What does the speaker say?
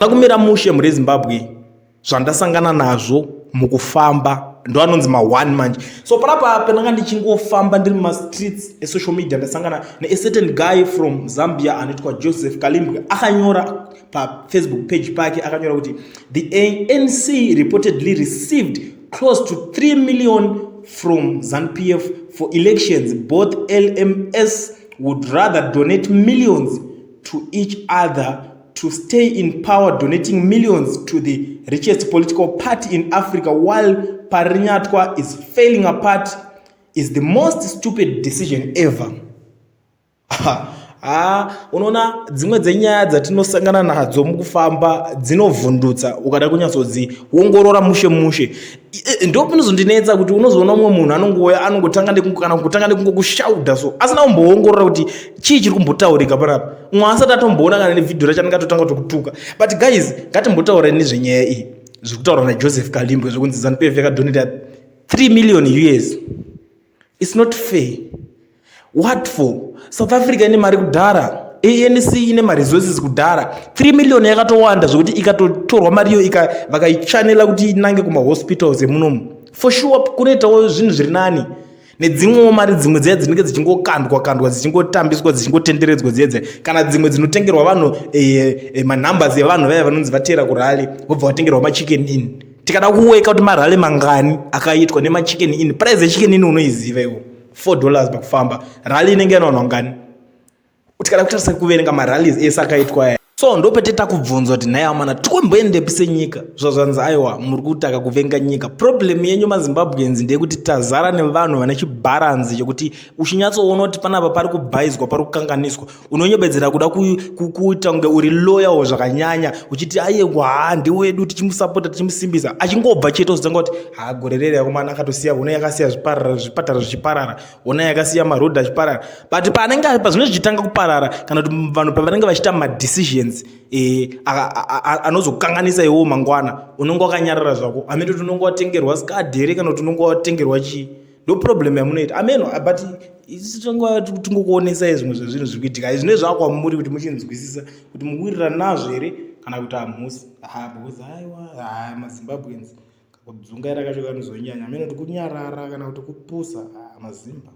Nakumira mushe muri Zimbabwe zvandasangana nazvo mukufamba ndo anonzi ma1 manje. So parapa penanga ndichingofamba ndiri mumastreets esocial media ndasangana a certain guy from Zambia anoitwa Joseph Kalimbwe akanyora pa Facebook page pake akanyora kuti the ANC reportedly received close to 3 million from ZANU-PF for elections. Both LMS would rather donate millions to each other to stay in power, donating millions to the richest political party in Africa while Parinyatwa is falling apart is the most stupid decision ever. Unaona dzimwe dzenyaya dzatinosangana nadzo mukufamba dzinovhundutsa ukada kunyatsodziongorora mushe ndo pinozondinetsa kuti unozoona umwe munhu anongotanga nekungokushaudha so asina kumboongorora kuti chii chiri kumbotaurika panapa mwasati atomboona kana nevidhio racho anenge atotanga kutuka. But guys, ngatimbotaura nezvenyaya iyi zviri kutaura naJoseph Kalimbwe zvokunzi ZANU-PF yakadonata 3 million US. It's not fair. What for? South Africa ine mari kudhara, ANC ine mari resources kudhara. 3 million yakatowanda zvokuti ikatotorwa mariyo vakaichanela kuti inange kuma hospitals emunomu. For sure kunoitawo zvinhu zviri nani. Nedzimwewo mari dzimwe dziya dzinenge dzichingokandwa dzichingotambiswa dzichingotenderedzwa dziedze kana dzimwe dzinotengerwa vanhu manumbers evanhu vaya vanonzi vatera kurali vobva vatengerwa machicken in. Tikada kuweka kuti marali mangani akaitwa nemachicken in. Price yechicken in unoiziva iwo $4 pakufamba. Rally inenge yanaona ngani? Utikada kutarisa kuverenga marallies ese akaitwa. So ndopete takubvunzwa kuti naye amana tikomboendepise nyika zvazvanzi aiwa muri kutaka kuvenga nyika. Problem yenyu maZimbabweans ndeyekuti tazara nevanhu vane chibalance chekuti uchinyatsoona kuti panapa pari kubhaizwa pari kukanganiswa unonyebedzera kuda kuita kunge uri loyal zvakanyanya uchiti aiwa ndiwedu tichimusapota tichimusimbisa achingobva cheto zotanga kuti gorerere yakomana akatosiya ona yakasiya zvipatara zvichiparara ona yakasiya marodha achiparara. But panenge pazvino zvichitanga kuparara kana kuti vanhu pavanenge vachita madecisions anozokanganisa iwo mangwana unonga wakanyarara zvako amene kuti unonga watengerwa skadi here kana kuti unonga watengerwa chii. Ndo problem yamunoita ameno. But tingokuonesai zvimwe zvezvinhu zviri kuitika izvi nezvakwamuri kuti muchinzwisisa kuti mukuwirirana nazvo here kana kuti hamusi. Because aiwa maZimbabweans kakudzungaira kacho kanozonyanya ameno kuti kunyarara kana kuti kupusa mazimba.